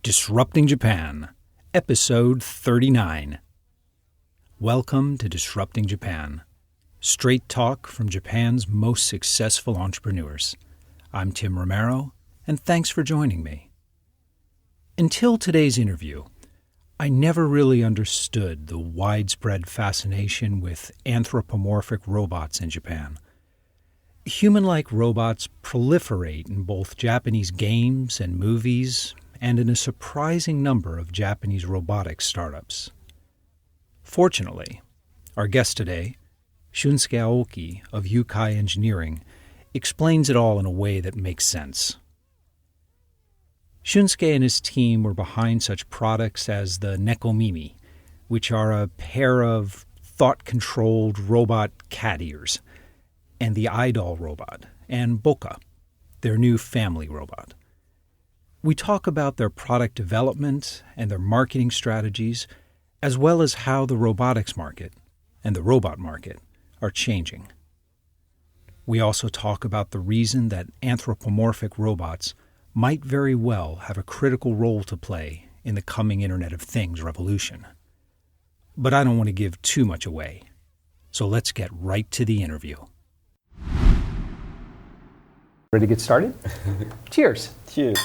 Disrupting Japan, Episode 39. Welcome to Disrupting Japan, straight talk from Japan's most successful entrepreneurs. I'm Tim Romero, and thanks for joining me. Until today's interview, I never really understood the widespread fascination with anthropomorphic robots in Japan. Human-like robots proliferate in both Japanese games and movies, and in a surprising number of Japanese robotics startups. Fortunately, our guest today, Shunsuke Aoki of Yukai Engineering, explains it all in a way that makes sense. Shunsuke and his team were behind such products as the Nekomimi, which are a pair of thought-controlled robot cat ears, and the Idol robot, and Boka, their new family robot. We talk about their product development and their marketing strategies, as well as how the robotics market and the robot market are changing. We also talk about the reason that anthropomorphic robots might very well have a critical role to play in the coming Internet of Things revolution. But I don't want to give too much away, so let's get right to the interview. Ready to get started? Cheers. Cheers.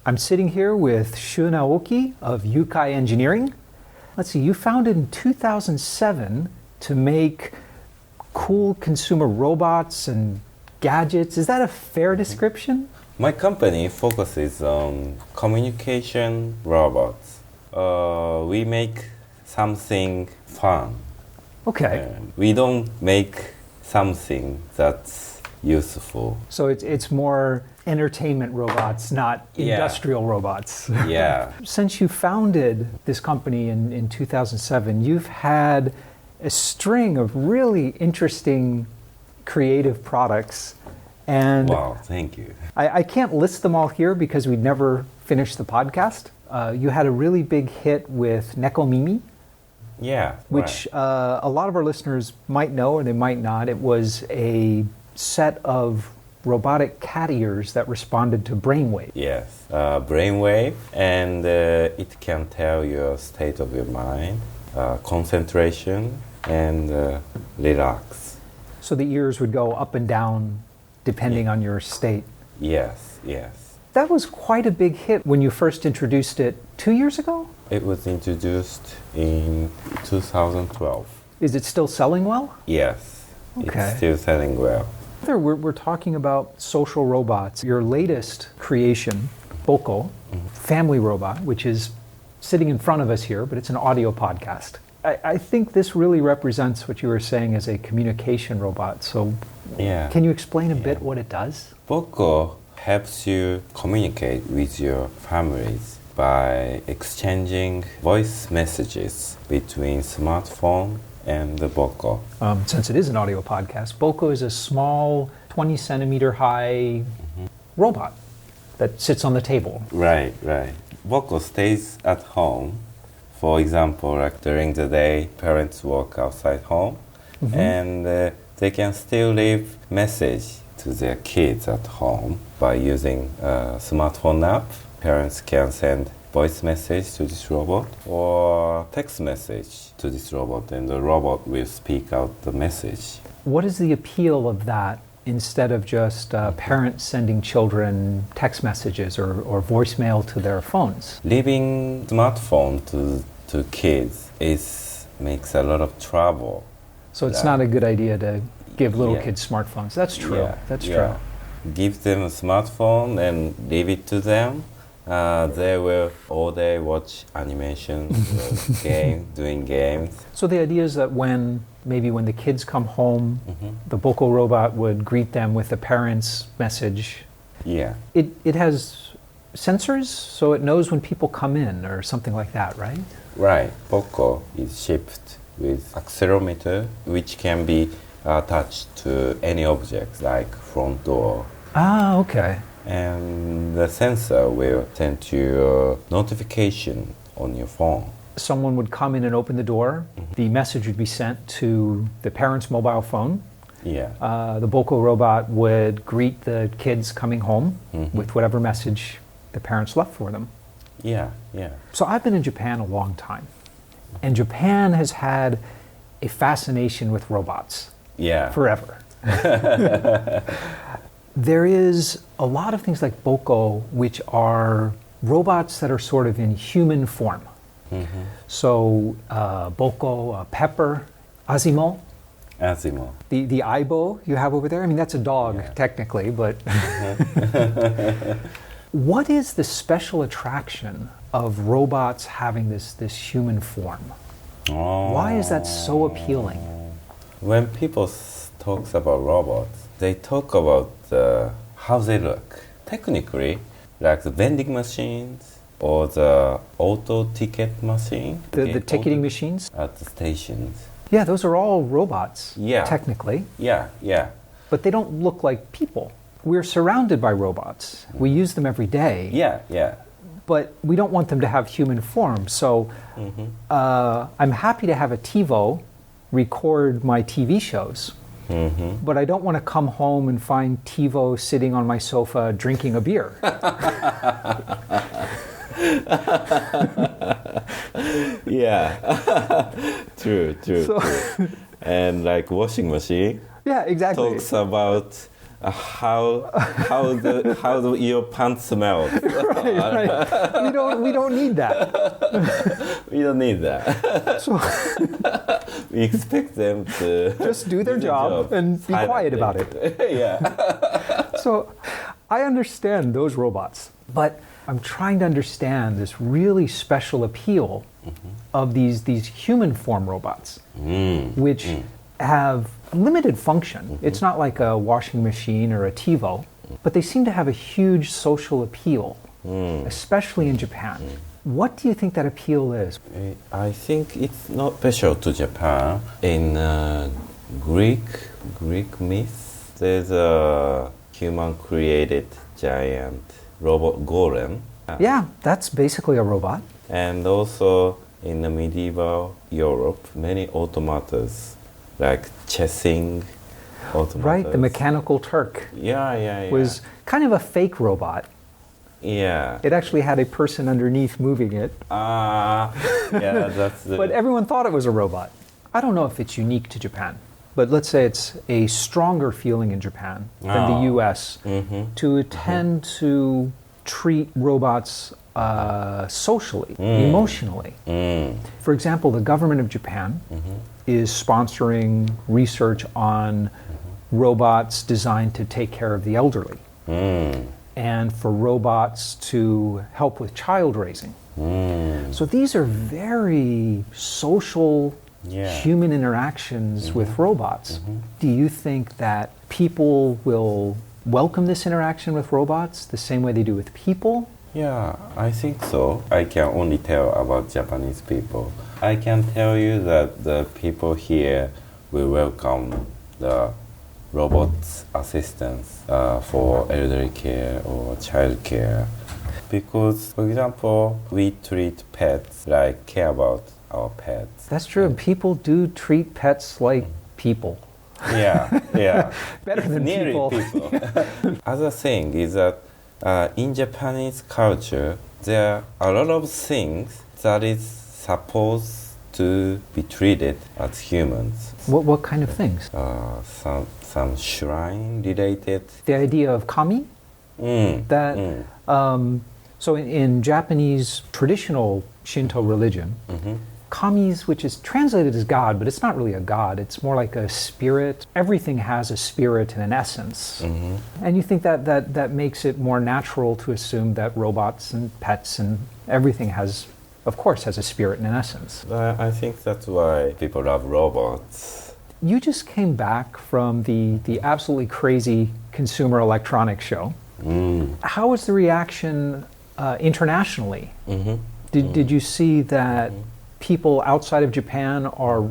I'm sitting here with Shun Aoki of Yukai Engineering. Let's see, you founded in 2007 to make cool consumer robots and gadgets. Is that a fair description? My company focuses on communication robots. We make something fun. Okay. We don't make something that's useful. So it's more entertainment robots, not industrial robots. Yeah. Since you founded this company in 2007, you've had a string of really interesting creative products. And wow, thank you. I can't list them all here because we'd never finish the podcast. You had a really big hit with Nekomimi. Yeah. Which a lot of our listeners might know or they might not. It was a set of robotic cat ears that responded to brainwave. Yes, brainwave, and it can tell your state of your mind, concentration, and relax. So the ears would go up and down depending on your state. Yes, yes. That was quite a big hit when you first introduced it 2 years ago? It was introduced in 2012. Is it still selling well? Yes, okay. It's still selling well. We're talking about social robots. Your latest creation, Boko, family robot, which is sitting in front of us here, but it's an audio podcast. I think this really represents what you were saying as a communication robot. So can you explain a bit what it does? Boko helps you communicate with your families by exchanging voice messages between smartphone and the Boko. Since it is an audio podcast, Boko is a small 20 centimeter high robot that sits on the table. Right. Boko stays at home. For example, like during the day, parents work outside home, and they can still leave message to their kids at home by using a smartphone app. Parents can send voice message to this robot or text message to this robot, and the robot will speak out the message. What is the appeal of that instead of just parents sending children text messages or voicemail to their phones? Leaving smartphone to kids makes a lot of trouble. So it's not a good idea to give little kids smartphones. That's true. That's true. Give them a smartphone and leave it to them. They will all day watch animation, doing games. So the idea is that when the kids come home, the Boko robot would greet them with the parents' message. Yeah. It has sensors, so it knows when people come in or something like that, right? Right. Boko is shipped with accelerometer, which can be attached to any object, like front door. Ah, okay. And the sensor will send you a notification on your phone. Someone would come in and open the door. The message would be sent to the parent's mobile phone. The Boko robot would greet the kids coming home with whatever message the parents left for them. Yeah, yeah. So I've been in Japan a long time, and Japan has had a fascination with robots forever. There is a lot of things like boko, which are robots that are sort of in human form. Mm-hmm. So boko, pepper, azimo. Azimo. The aibo you have over there, I mean, that's a dog technically, but what is the special attraction of robots having this human form? Why is that so appealing? When people talk about robots, they talk about how they look. Technically, like the vending machines or the auto ticket machine. The ticketing machines? At the stations. Yeah, those are all robots, technically. Yeah, yeah. But they don't look like people. We're surrounded by robots. We use them every day. Yeah, yeah. But we don't want them to have human form. So I'm happy to have a TiVo record my TV shows. Mm-hmm. But I don't want to come home and find TiVo sitting on my sofa drinking a beer. Yeah. True. And like washing machine. Yeah, exactly. Talks about how your pants smell. right. We don't need that. We don't need that. So we expect them to just do their job and be quiet about it. Yeah. So I understand those robots, but I'm trying to understand this really special appeal of these human form robots, which have limited function. It's not like a washing machine or a TiVo, but they seem to have a huge social appeal, especially in Japan. What do you think that appeal is? I think it's not special to Japan. In Greek myth, there's a human-created giant robot golem. Yeah, that's basically a robot. And also in the medieval Europe, many automatas, like chessing automatas. Right, the mechanical Turk. Yeah. Was kind of a fake robot. Yeah. It actually had a person underneath moving it. Yeah, that's the... But everyone thought it was a robot. I don't know if it's unique to Japan, but let's say it's a stronger feeling in Japan than the US to tend to treat robots socially, emotionally. For example, the government of Japan is sponsoring research on robots designed to take care of the elderly and for robots to help with child raising. So these are very social human interactions with robots. Do you think that people will welcome this interaction with robots the same way they do with people? Yeah, I think so. I can only tell about Japanese people. I can tell you that the people here will welcome the robot's assistance for elderly care or child care. Because, for example, we treat pets like care about our pets. That's true. People do treat pets like people. Yeah. Better than people. people. Other thing is that in Japanese culture, there are a lot of things that is supposed to be treated as humans. What kind of things? Some shrine related. The idea of kami? So in Japanese traditional Shinto religion, kami's, which is translated as God, but it's not really a God, it's more like a spirit. Everything has a spirit and an essence. And you think that makes it more natural to assume that robots and pets and everything has a spirit and an essence. I think that's why people love robots. You just came back from the absolutely crazy Consumer Electronics Show. How was the reaction internationally? Did you see that people outside of Japan are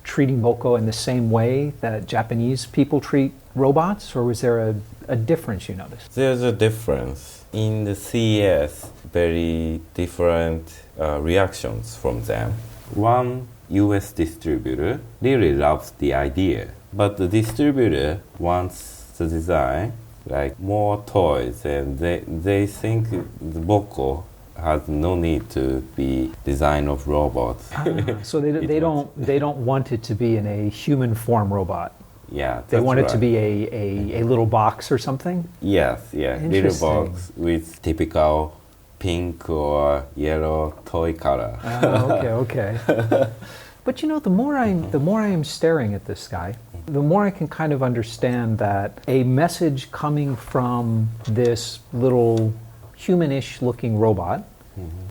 treating boko in the same way that Japanese people treat robots, or was there a difference you noticed? There's a difference. In the CES, very different reactions from them. One US distributor really loves the idea, but the distributor wants the design like more toys, and they think the Boko has no need to be design of robots. So they don't want it to be in a human form robot. Yeah, They want it right. to be a little box or something? Yes, yeah, little Interesting. box with typical pink or yellow toy color. Okay. But you know, the more I am staring at this guy, the more I can kind of understand that a message coming from this little humanish looking robot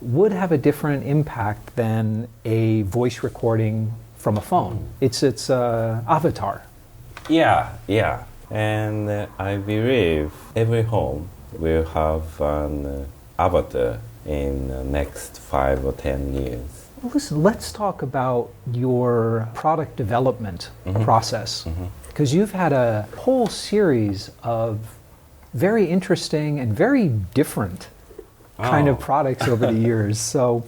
would have a different impact than a voice recording from a phone. It's avatar. Yeah. And I believe every home will have an avatar in the next 5 or 10 years. Well, listen, let's talk about your product development process. Because you've had a whole series of very interesting and very different kind of products over the years. So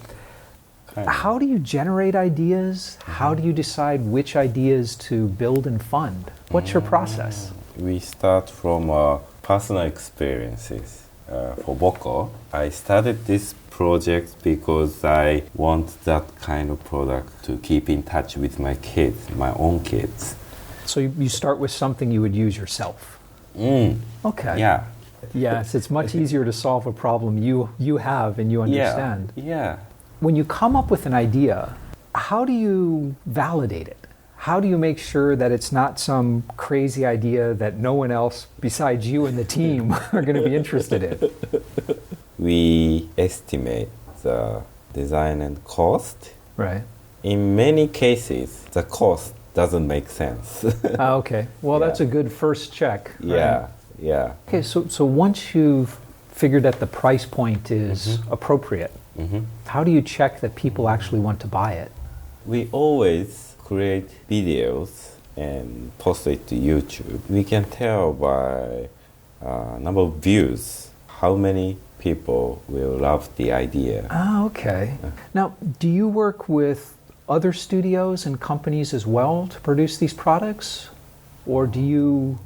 how do you generate ideas? How do you decide which ideas to build and fund? What's your process? We start from personal experiences. For Boko, I started this project because I want that kind of product to keep in touch with my kids, my own kids. So you start with something you would use yourself. Okay. Yeah. Yes, it's much easier to solve a problem you have and you understand. Yeah. When you come up with an idea, how do you validate it? How do you make sure that it's not some crazy idea that no one else besides you and the team are going to be interested in? We estimate the design and cost. Right. In many cases, the cost doesn't make sense. Okay. Well, that's a good first check. Right? Yeah. Okay, so once you've figured that the price point is appropriate, how do you check that people actually want to buy it? We always create videos and post it to YouTube. We can tell by number of views how many people will love the idea. Okay. Now, do you work with other studios and companies as well to produce these products? Or do you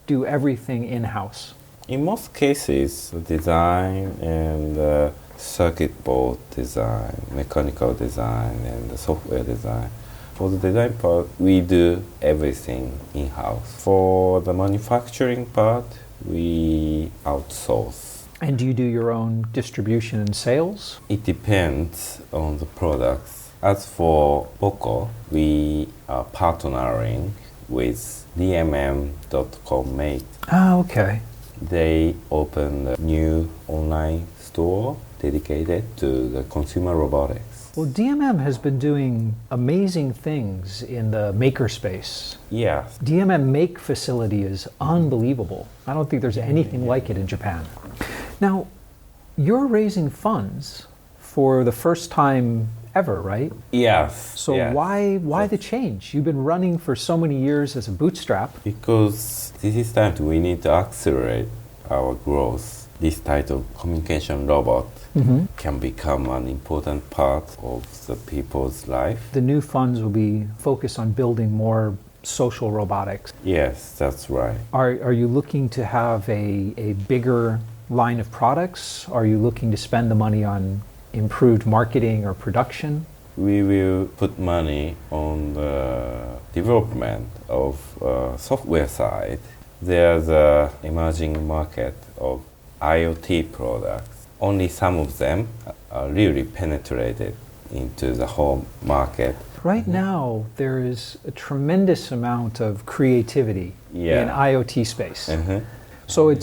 do everything in-house? In most cases, design and circuit board design, mechanical design, and the software design. For the design part, we do everything in-house. For the manufacturing part, we outsource. And do you do your own distribution and sales? It depends on the products. As for Boko, we are partnering with DMM.com Mate. Okay. They opened a new online store dedicated to the consumer robotics. Well, DMM has been doing amazing things in the makerspace. Yeah. DMM Make facility is unbelievable. I don't think there's anything like it in Japan. Now, you're raising funds for the first time ever, right? Yes. So yes. why the change? You've been running for so many years as a bootstrap. Because this is time we need to accelerate our growth. This type of communication robot can become an important part of the people's life. The new funds will be focused on building more social robotics. Yes, that's right. Are you looking to have a bigger line of products? Are you looking to spend the money on improved marketing or production? We will put money on the development of software side. There's an emerging market of IoT products. Only some of them are really penetrated into the home market. Right now, there is a tremendous amount of creativity in IoT space. So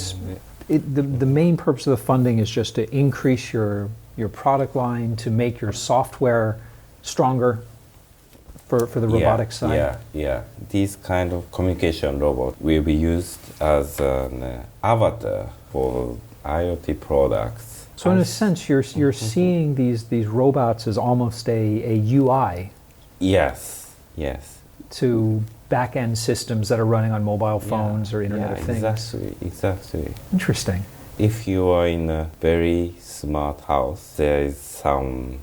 the main purpose of the funding is just to increase your product line, to make your software stronger for the robotics side. Yeah. These kind of communication robot will be used as an avatar for IoT products. So in a sense, you're seeing these robots as almost a UI. Yes. To back-end systems that are running on mobile phones or Internet of Things. Exactly. Interesting. If you are in a very smart house, there is some,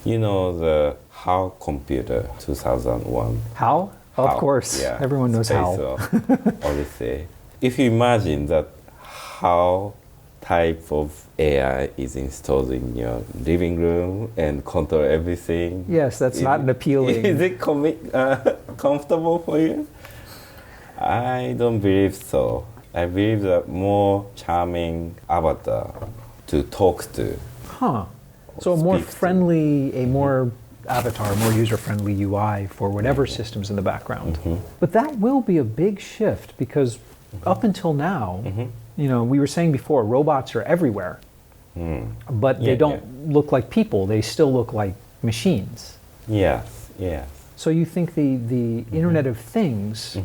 the HAL computer 2001. HAL? Of course. Yeah. Everyone knows Space HAL. Odyssey. if you imagine that how type of AI is installed in your living room and control everything. Yes, that's not an appealing... Is it comfortable for you? I don't believe so. I believe that more charming avatar to talk to. Huh. So a more friendly, a more avatar, more user-friendly UI for whatever systems in the background. But that will be a big shift because up until now, you know, we were saying before, robots are everywhere, but they don't look like people. They still look like machines. Yes, yes. So you think the Internet of Things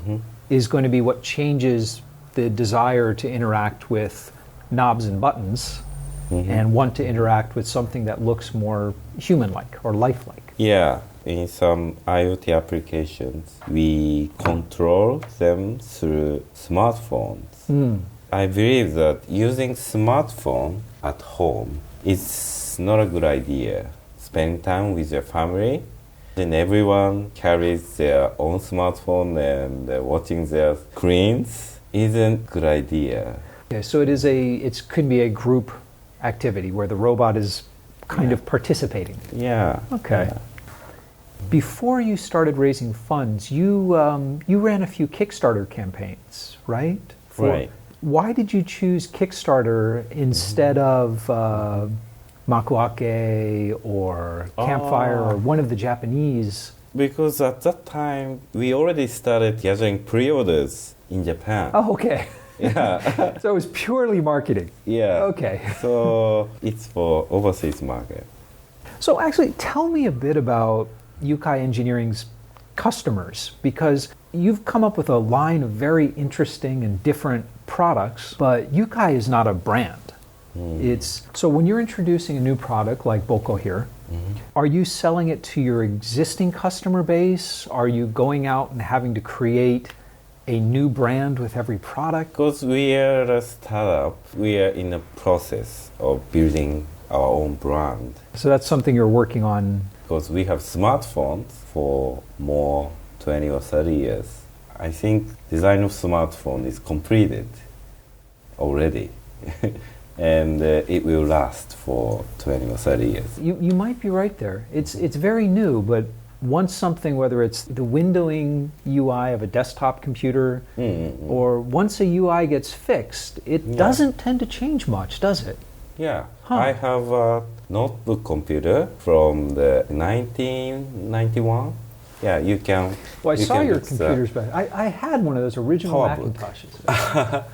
is going to be what changes the desire to interact with knobs and buttons and want to interact with something that looks more human-like or lifelike? Yeah, in some IoT applications, we control them through smartphones. I believe that using smartphone at home is not a good idea. Spending time with your family, and everyone carries their own smartphone and watching their screens isn't a good idea. Okay, so it could be a group activity where the robot is kind of participating. Yeah. Okay. Yeah. Before you started raising funds, you ran a few Kickstarter campaigns, right? Right. Why did you choose Kickstarter instead of Makuake or Campfire or one of the Japanese? Because at that time, we already started gathering pre-orders in Japan. Oh, okay. Yeah. So it was purely marketing. Yeah. Okay. So it's for overseas market. So actually, tell me a bit about Yukai Engineering's customers, because you've come up with a line of very interesting and different products, but Yukai is not a brand. So when you're introducing a new product like Boko here, are you selling it to your existing customer base? Are you going out and having to create a new brand with every product? Because we are a startup, we are in the process of building our own brand. So that's something you're working on. Because we have smartphones for more 20 or 30 years. I think design of smartphone is completed already. And it will last for 20 or 30 years. You might be right there. It's very new, but once something, whether it's the windowing UI of a desktop computer or once a UI gets fixed, it doesn't tend to change much, does it? Yeah. I have a notebook computer from the 1991. Yeah, you can. Well, I saw your computers back. I had one of those original Macintoshes.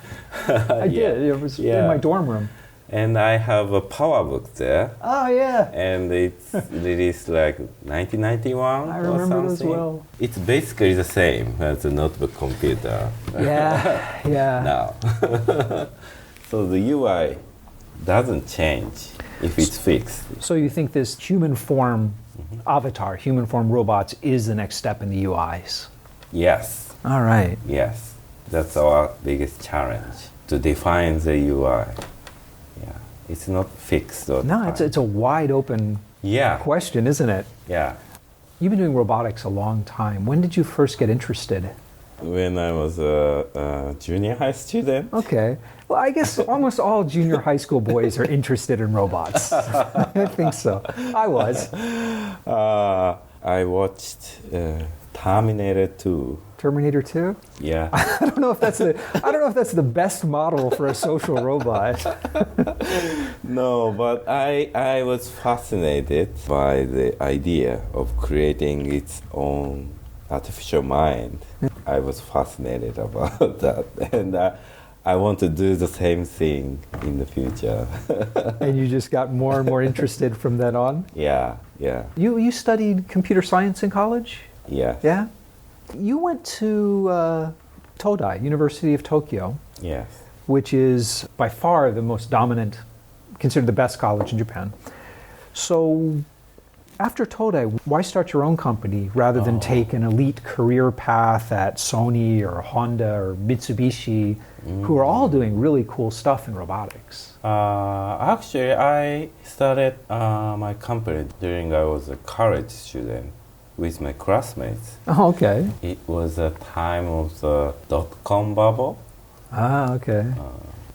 I did. It was in my dorm room. And I have a PowerBook there. Oh, yeah. And it's released like 1991 I or remember something. those well. It's basically the same as a notebook computer. Yeah, yeah. Now. So the UI doesn't change if it's fixed. So you think this human form avatar, human form robots is the next step in the UIs? Yes. All right. Yes. That's our biggest challenge, to define the UI. Yeah. It's not fixed. No, it's a wide open question, isn't it? Yeah. You've been doing robotics a long time. When did you first get interested? When I was a junior high student. Okay. Well, I guess almost all junior high school boys are interested in robots. I think so. I was. I watched Terminator 2. Terminator 2? Yeah. I don't know if that's the best model for a social robot. No, but I was fascinated by the idea of creating its own artificial mind. I was fascinated about that, and I want to do the same thing in the future. And you just got more and more interested from then on? Yeah, yeah. You studied computer science in college? Yeah. Yeah? You went to Todai, University of Tokyo. Yes. Which is by far the most dominant, considered the best college in Japan. So after Todai, why start your own company rather than take an elite career path at Sony or Honda or Mitsubishi, who are all doing really cool stuff in robotics? Actually, I started my company during I was a college student with my classmates. Oh, okay. It was a time of the dot-com bubble. Ah, okay.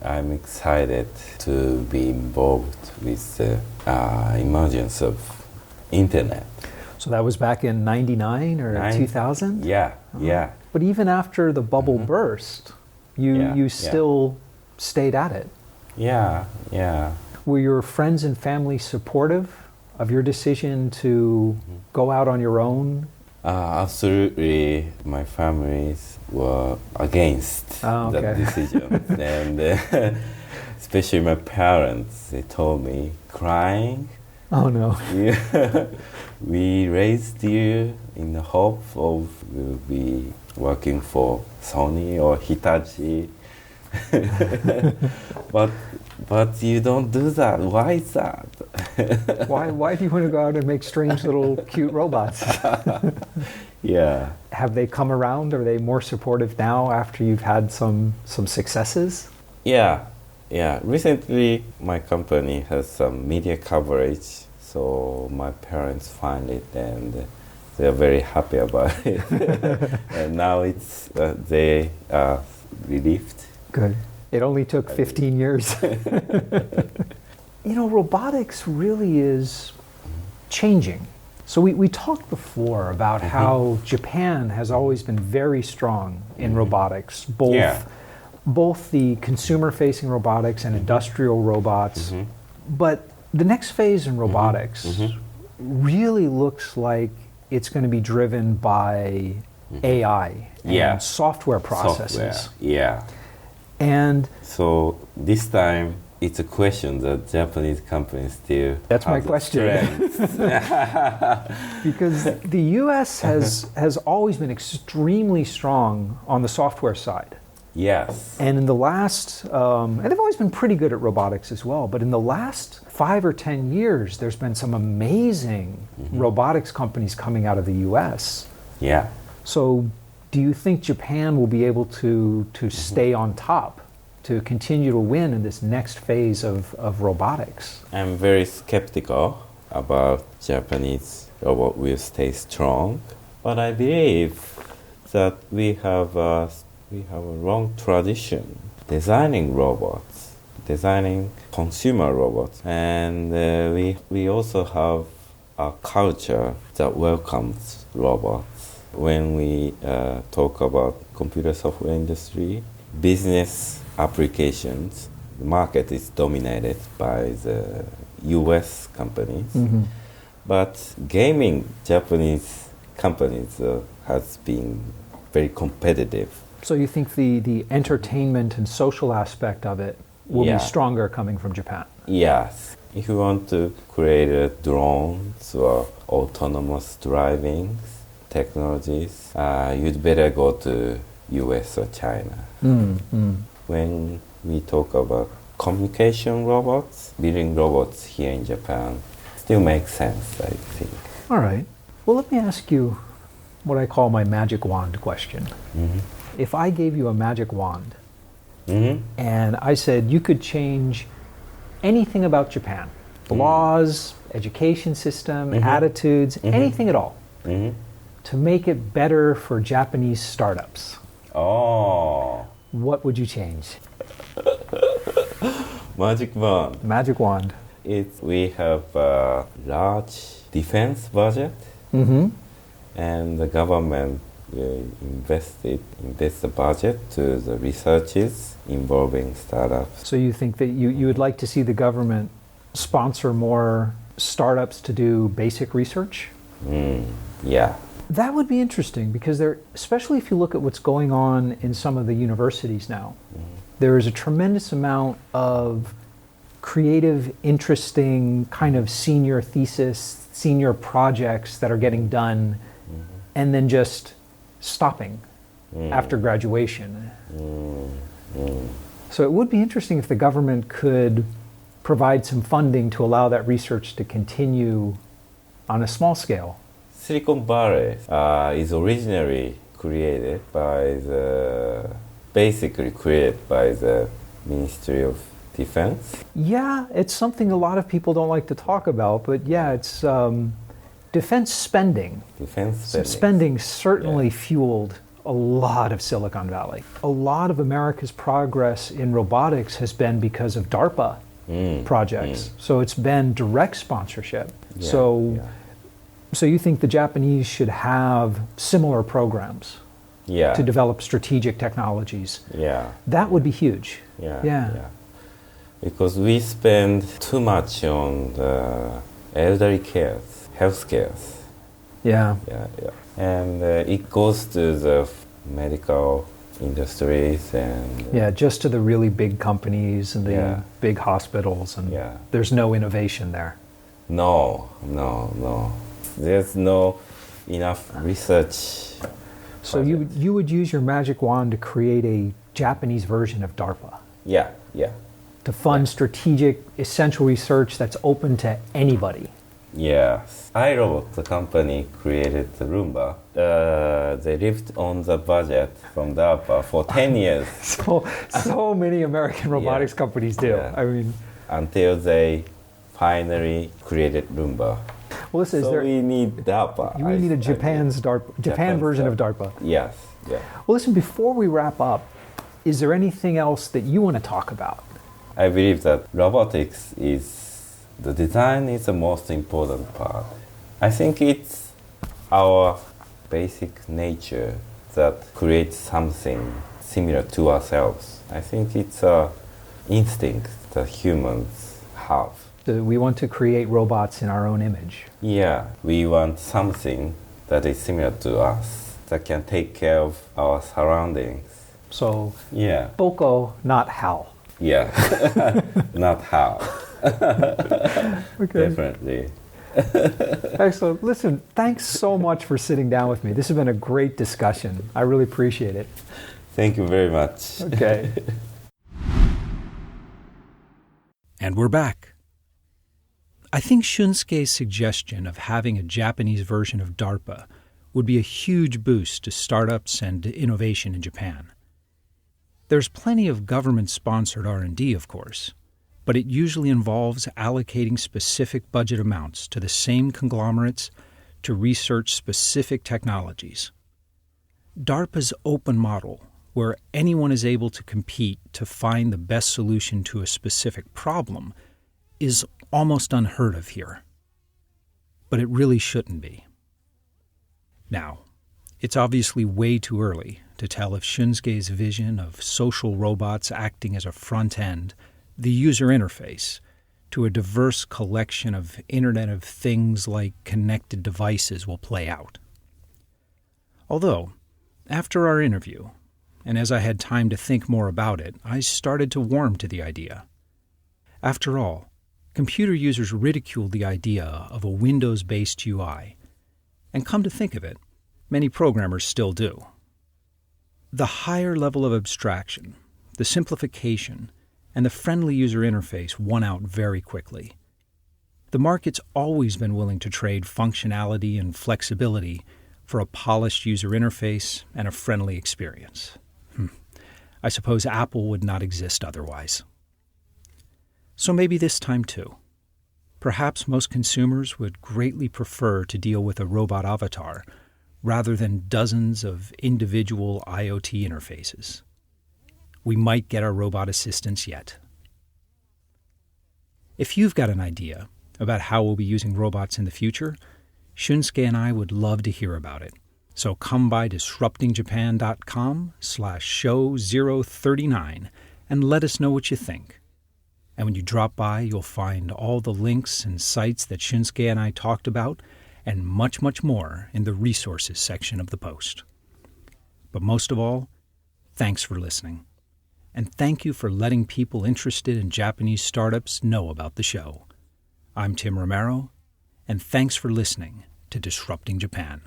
I'm excited to be involved with the emergence of internet. So that was back in 99 or 2000? Yeah, yeah. But even after the bubble burst, you still stayed at it. Yeah, yeah. Were your friends and family supportive of your decision to go out on your own? Absolutely. My families were against that decision. And especially my parents, they told me, crying, oh no. We raised you in the hope of we'll be working for Sony or Hitachi. But you don't do that. Why is that? Why do you want to go out and make strange little cute robots? Yeah. Have they come around? Are they more supportive now after you've had some successes? Yeah. Recently, my company has some media coverage, so my parents find it and they're very happy about it. And now they are relieved. Good. It only took 15 years. Robotics really is changing. So we talked before about how Japan has always been very strong in robotics, both the consumer-facing robotics and industrial robots. But the next phase in robotics really looks like it's going to be driven by AI and software processes. Yeah. And so this time, it's a question that Japanese companies still that's have my question. Because the U.S. has always been extremely strong on the software side. Yes. And in the last, and they've always been pretty good at robotics as well, but in the last 5 or 10 years, there's been some amazing robotics companies coming out of the U.S. Yeah. So do you think Japan will be able to stay on top, to continue to win in this next phase of robotics? I'm very skeptical about Japanese robot will stay strong, but I believe that we have a long tradition designing robots, designing consumer robots, and we also have a culture that welcomes robots. When we talk about computer software industry, business applications, the market is dominated by the US companies. But gaming Japanese companies has been very competitive. So you think the entertainment and social aspect of it will be stronger coming from Japan? Yes. If you want to create drones or autonomous driving technologies, you'd better go to US or China. When we talk about communication robots, building robots here in Japan still makes sense, I think. All right. Well, let me ask you what I call my magic wand question. If I gave you a magic wand and I said you could change anything about Japan, laws, education system, attitudes, anything at all, to make it better for Japanese startups, what would you change? Magic wand. Magic wand. We have a large defense budget, and the government invest the budget to the researches involving startups. So you think that you would like to see the government sponsor more startups to do basic research? Yeah. That would be interesting because especially if you look at what's going on in some of the universities now, there is a tremendous amount of creative, interesting kind of senior thesis, senior projects that are getting done and then just stopping after graduation. So it would be interesting if the government could provide some funding to allow that research to continue on a small scale. Silicon Valley is originally basically created by the Ministry of Defense. Yeah, it's something a lot of people don't like to talk about, but yeah, it's defense spending. Defense spending certainly fueled a lot of Silicon Valley. A lot of America's progress in robotics has been because of DARPA projects. So it's been direct sponsorship. So you think the Japanese should have similar programs to develop strategic technologies? That would be huge. Because we spend too much on the elderly care, health care. And it goes to the medical industries and just to the really big companies and the big hospitals, and there's no innovation there. No. There's no enough research. So you would use your magic wand to create a Japanese version of DARPA? To fund strategic, essential research that's open to anybody? Yes. iRobot, the company, created the Roomba. They lived on the budget from DARPA for 10 years. So many American robotics companies do. I mean, until they finally created Roomba. Well, listen, we need DARPA. We need a Japan version of DARPA. Yes. Well, listen, before we wrap up, is there anything else that you want to talk about? I believe that robotics the design is the most important part. I think it's our basic nature that creates something similar to ourselves. I think it's an instinct that humans have. We want to create robots in our own image. We want something that is similar to us, that can take care of our surroundings. So, Boko, not Hal. Not Hal. Okay. Definitely. Excellent. Listen, thanks so much for sitting down with me. This has been a great discussion. I really appreciate it. Thank you very much. Okay. And we're back. I think Shunsuke's suggestion of having a Japanese version of DARPA would be a huge boost to startups and innovation in Japan. There's plenty of government-sponsored R&D, of course, but it usually involves allocating specific budget amounts to the same conglomerates to research specific technologies. DARPA's open model, where anyone is able to compete to find the best solution to a specific problem, is almost unheard of here. But it really shouldn't be. Now, it's obviously way too early to tell if Shunsuke's vision of social robots acting as a front end, the user interface, to a diverse collection of Internet of Things like connected devices will play out. Although, after our interview, and as I had time to think more about it, I started to warm to the idea. After all, computer users ridicule the idea of a Windows-based UI, and come to think of it, many programmers still do. The higher level of abstraction, the simplification, and the friendly user interface won out very quickly. The market's always been willing to trade functionality and flexibility for a polished user interface and a friendly experience. I suppose Apple would not exist otherwise. So maybe this time too. Perhaps most consumers would greatly prefer to deal with a robot avatar rather than dozens of individual IoT interfaces. We might get our robot assistants yet. If you've got an idea about how we'll be using robots in the future, Shunsuke and I would love to hear about it. So come by disruptingjapan.com/show039 and let us know what you think. And when you drop by, you'll find all the links and sites that Shunsuke and I talked about, and much, much more in the resources section of the post. But most of all, thanks for listening. And thank you for letting people interested in Japanese startups know about the show. I'm Tim Romero, and thanks for listening to Disrupting Japan.